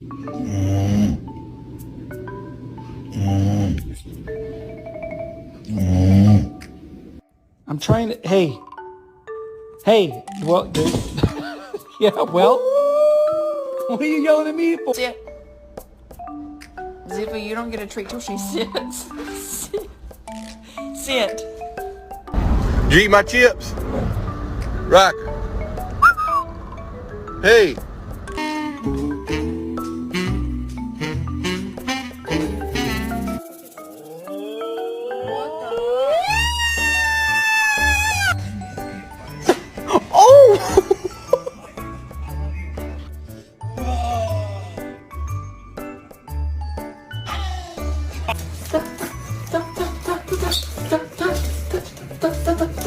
I'm trying to. Hey. Well, dude. Yeah. Well. What are you yelling at me for? Sit. Ziva, you don't get a treat till she sits. Sit. Did you eat my chips? Rocker. Hey.